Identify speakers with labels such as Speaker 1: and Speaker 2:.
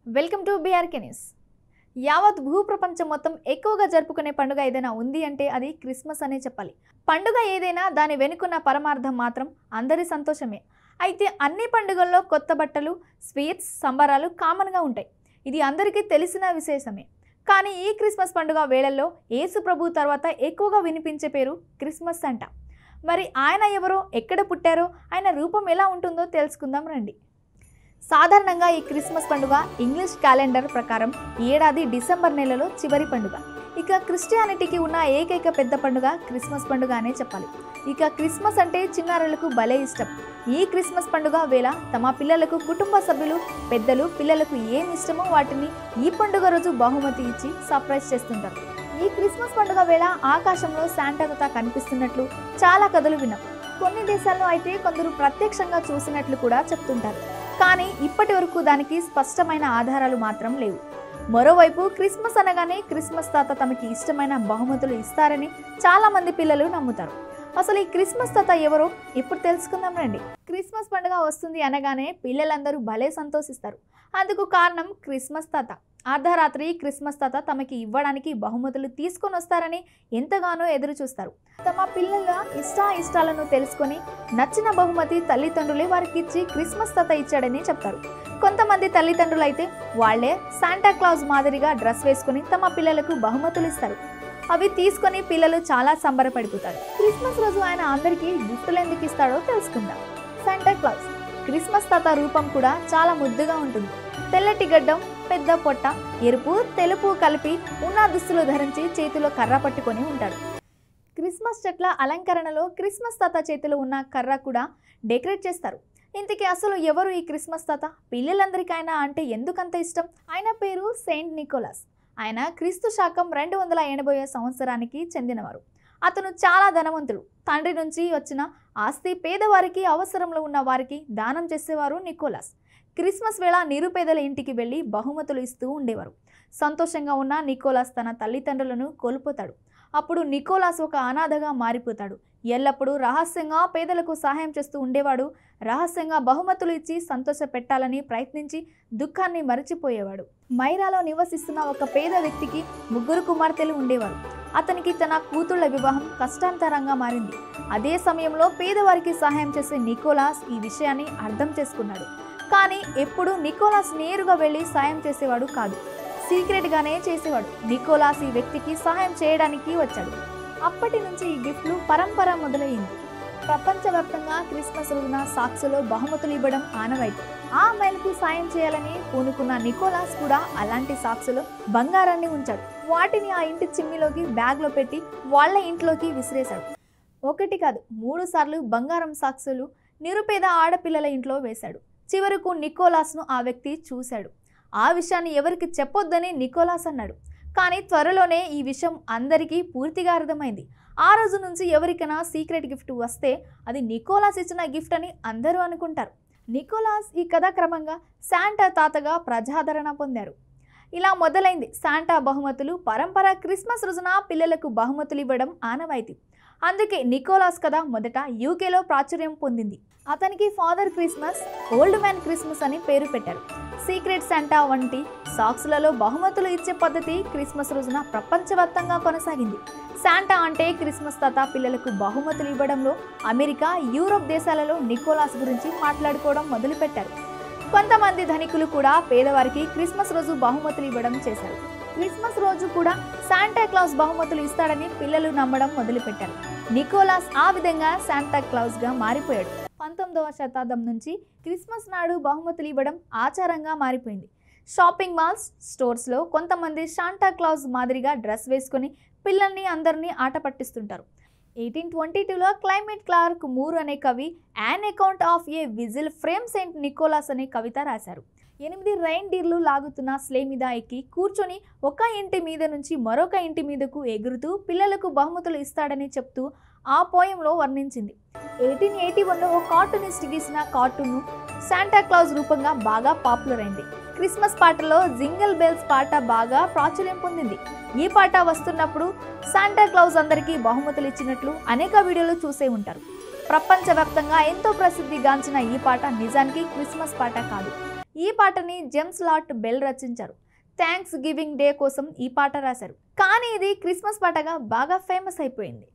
Speaker 1: Welcome to BRK news. యావత్ భూప్రపంచం మొత్తం ఎక్కువగా జరుపుకునే పండుగ ఏదైనా ఉంది అంటే అది క్రిస్మస్ అనే చెప్పాలి. పండుగ ఏదైనా దాని వెనుకున్న పరమార్థం మాత్రం అందరి సంతోషమే. అయితే అన్ని పండుగల్లో కొత్త బట్టలు, స్వీట్స్, సంబరాలు కామన్గా ఉంటాయి. ఇది అందరికీ తెలిసిన విశేషమే. కానీ ఈ క్రిస్మస్ పండుగ వేళల్లో యేసు ప్రభు తర్వాత ఎక్కువగా వినిపించే పేరు క్రిస్మస్ అంట. మరి ఆయన ఎవరో, ఎక్కడ పుట్టారో, ఆయన రూపం ఎలా ఉంటుందో తెలుసుకుందాం రండి. సాధారణంగా ఈ క్రిస్మస్ పండుగ ఇంగ్లీష్ క్యాలెండర్ ప్రకారం ఏడాది డిసెంబర్ నెలలో చివరి పండుగ. ఇక క్రిస్టియానిటీకి ఉన్న ఏకైక పెద్ద పండుగ క్రిస్మస్ పండుగ అనే చెప్పాలి. ఇక క్రిస్మస్ అంటే చిన్నారులకు భలే ఇష్టం. ఈ క్రిస్మస్ పండుగ వేళ తమ పిల్లలకు కుటుంబ సభ్యులు, పెద్దలు పిల్లలకు ఏమి ఇష్టమో వాటిని ఈ పండుగ రోజు బహుమతి ఇచ్చి సర్ప్రైజ్ చేస్తుంటారు. ఈ క్రిస్మస్ పండుగ వేళ ఆకాశంలో శాంటా తాత కనిపిస్తున్నట్లు చాలా కథలు విన్నాం. కొన్ని దేశాల్లో అయితే కొందరు ప్రత్యక్షంగా చూసినట్లు కూడా చెప్తుంటారు. కానీ ఇప్పటి వరకు దానికి స్పష్టమైన ఆధారాలు మాత్రం లేవు. మరోవైపు క్రిస్మస్ అనగానే క్రిస్మస్ తాత తమకి ఇష్టమైన బహుమతులు ఇస్తారని చాలా మంది పిల్లలు నమ్ముతారు. అసలు ఈ క్రిస్మస్ తాత ఎవరో ఇప్పుడు తెలుసుకుందాం రండి. క్రిస్మస్ పండుగ వస్తుంది అనగానే పిల్లలందరూ భలే సంతోషిస్తారు. అందుకు కారణం క్రిస్మస్ తాత. అర్ధరాత్రి క్రిస్మస్ తాత తమకి ఇవ్వడానికి బహుమతులు తీసుకొని వస్తారని ఎంతగానో ఎదురు చూస్తారు. తమ పిల్లల ఇష్టాలను తెలుసుకొని నచ్చిన బహుమతి తల్లిదండ్రులే వారికి ఇచ్చి క్రిస్మస్ తాత ఇచ్చాడని చెప్తారు. కొంతమంది తల్లిదండ్రులు అయితే వాళ్లే శాంటా క్లాజ్ మాదిరిగా డ్రెస్ వేసుకుని తమ పిల్లలకు బహుమతులు ఇస్తారు. అవి తీసుకొని పిల్లలు చాలా సంబరపడిపోతారు. క్రిస్మస్ రోజు ఆయన అందరికీ గిఫ్టులు ఎందుకు ఇస్తాడో తెలుసుకుందాం. శాంటా క్లాజ్ క్రిస్మస్ తాత రూపం కూడా చాలా ముద్దుగా ఉంటుంది. తెల్లటి గడ్డం, పెద్ద పొట్ట, ఎరుపు తెలుపు కలిపి ఉన్న దుస్తులు ధరించి చేతిలో కర్ర పట్టుకొని ఉంటాడు. క్రిస్మస్ చెట్ల అలంకరణలో క్రిస్మస్ తాత చేతిలో ఉన్న కర్ర కూడా డెకరేట్ చేస్తారు. ఇంతకీ అసలు ఎవరు ఈ క్రిస్మస్ తాత? పిల్లలందరికీ ఆయన అంటే ఎందుకంత ఇష్టం? ఆయన పేరు సెయింట్ నికోలస్. ఆయన క్రీస్తు శకం 280 సంవత్సరానికి చెందినవారు. అతను చాలా ధనవంతుడు. తండ్రి నుంచి వచ్చిన ఆస్తి పేదవారికి, అవసరంలో ఉన్న వారికి దానం చేసేవారు నికోలస్. క్రిస్మస్ వేళ నిరుపేదల ఇంటికి వెళ్ళి బహుమతులు ఇస్తూ ఉండేవారు. సంతోషంగా ఉన్న నికోలస్ తన తల్లిదండ్రులను కోల్పోతాడు. అప్పుడు నికోలస్ ఒక అనాథగా మారిపోతాడు. ఎల్లప్పుడూ రహస్యంగా పేదలకు సహాయం చేస్తూ ఉండేవాడు. రహస్యంగా బహుమతులు ఇచ్చి సంతోష పెట్టాలని ప్రయత్నించి దుఃఖాన్ని మరచిపోయేవాడు. మైరాలో నివసిస్తున్న ఒక పేద వ్యక్తికి 3 కుమార్తెలు ఉండేవారు. అతనికి తన కూతుళ్ల వివాహం కష్టాంతరంగా మారింది. అదే సమయంలో పేదవారికి సహాయం చేసే నికోలస్ ఈ విషయాన్ని అర్థం చేసుకున్నాడు. కానీ ఎప్పుడూ నికోలస్ నేరుగా వెళ్ళి సాయం చేసేవాడు కాదు. సీక్రెట్గానే చేసేవాడు. నికోలస్ ఈ వ్యక్తికి సహాయం చేయడానికి వచ్చాడు. అప్పటి నుంచి ఈ గిఫ్ట్లు పరంపర మొదలైంది. ప్రపంచవ్యాప్తంగా క్రిస్మస్ రోజున సాక్స్లో బహుమతులు ఇవ్వడం ఆనవాయితీ. ఆ అమ్మాయిలకు సాయం చేయాలని పూనుకున్న నికోలస్ కూడా అలాంటి సాక్స్లో బంగారాన్ని ఉంచాడు. వాటిని ఆ ఇంటి చిమ్మిలోకి బ్యాగ్లో పెట్టి వాళ్ళ ఇంట్లోకి విసిరేశాడు. 1 కాదు 3 సార్లు బంగారం సాక్సులు నిరుపేద ఆడపిల్లల ఇంట్లో వేశాడు. చివరకు నికోలస్ను ఆ వ్యక్తి చూశాడు. ఆ విషయాన్ని ఎవరికి చెప్పొద్దని నికోలస్ అన్నాడు. కానీ త్వరలోనే ఈ విషయం అందరికీ పూర్తిగా అర్థమైంది. ఆ రోజు నుంచి ఎవరికైనా సీక్రెట్ గిఫ్ట్ వస్తే అది నికోలస్ ఇచ్చిన గిఫ్ట్ అని అందరూ అనుకుంటారు. నికోలస్ ఈ కథ క్రమంగా శాంటా తాతగా ప్రజాదరణ పొందారు. ఇలా మొదలైంది శాంటా బహుమతులు పరంపర. క్రిస్మస్ రోజున పిల్లలకు బహుమతులు ఇవ్వడం ఆనవాయితీ. అందుకే నికోలస్ కథ మొదట యూకేలో ప్రాచుర్యం పొందింది. అతనికి father Christmas, old man Christmas అని పేరు పెట్టారు. సీక్రెట్ శాంటా వంటి సాక్స్లలో బహుమతులు ఇచ్చే పద్ధతి క్రిస్మస్ రోజున ప్రపంచవ్యాప్తంగా కొనసాగింది. శాంటా అంటే క్రిస్మస్ తాత పిల్లలకు బహుమతులు ఇవ్వడంలో అమెరికా, యూరోప్ దేశాలలో నికోలస్ గురించి మాట్లాడుకోవడం మొదలుపెట్టారు. కొంతమంది ధనికులు కూడా పేదవారికి క్రిస్మస్ రోజు బహుమతులు ఇవ్వడం చేశారు. క్రిస్మస్ రోజు కూడా శాంటా క్లాజ్ బహుమతులు ఇస్తాడని పిల్లలు నమ్మడం మొదలుపెట్టారు. నికోలస్ ఆ విధంగా శాంటా క్లాజ్గా మారిపోయాడు. 19వ శతాబ్దం నుంచి క్రిస్మస్ నాడు బహుమతులు ఇవ్వడం ఆచారంగా మారిపోయింది. షాపింగ్ మాల్స్, స్టోర్స్లో కొంతమంది శాంటా క్లాజ్ మాదిరిగా డ్రెస్ వేసుకొని పిల్లల్ని అందరినీ ఆట పట్టిస్తుంటారు. 1822లో క్లైమేట్ క్లార్క్ మూర్ అనే కవి an account of a visit from Saint Nicholas అనే కవిత రాశారు. 8 రైన్డీర్లు లాగుతున్న స్లే మీద ఎక్కి కూర్చొని ఒక ఇంటి మీద నుంచి మరొక ఇంటి మీదకు ఎగురుతూ పిల్లలకు బహుమతులు ఇస్తాడని చెప్తూ ఆ పోయంలో వర్ణించింది. 1881లో ఓ కార్టూనిస్ట్ గీసిన కార్టూన్ శాంటా క్లాజ్ రూపంగా బాగా పాపులర్ అయింది. క్రిస్మస్ పాటలో జింగిల్ బెల్స్ పాట బాగా ప్రాచుర్యం పొందింది. ఈ పాట వస్తున్నప్పుడు శాంటా క్లాజ్ అందరికీ బహుమతులు ఇచ్చినట్లు అనేక వీడియోలు చూసే ఉంటారు. ప్రపంచవ్యాప్తంగా ఎంతో ప్రసిద్ధిగాంచిన ఈ పాట నిజానికి క్రిస్మస్ పాట కాదు. ఈ పాటని జేమ్స్ లాట్ బెల్ రచించారు. థ్యాంక్స్ గివింగ్ డే కోసం ఈ పాట రాశారు. కానీ ఇది క్రిస్మస్ పాటగా బాగా ఫేమస్ అయిపోయింది.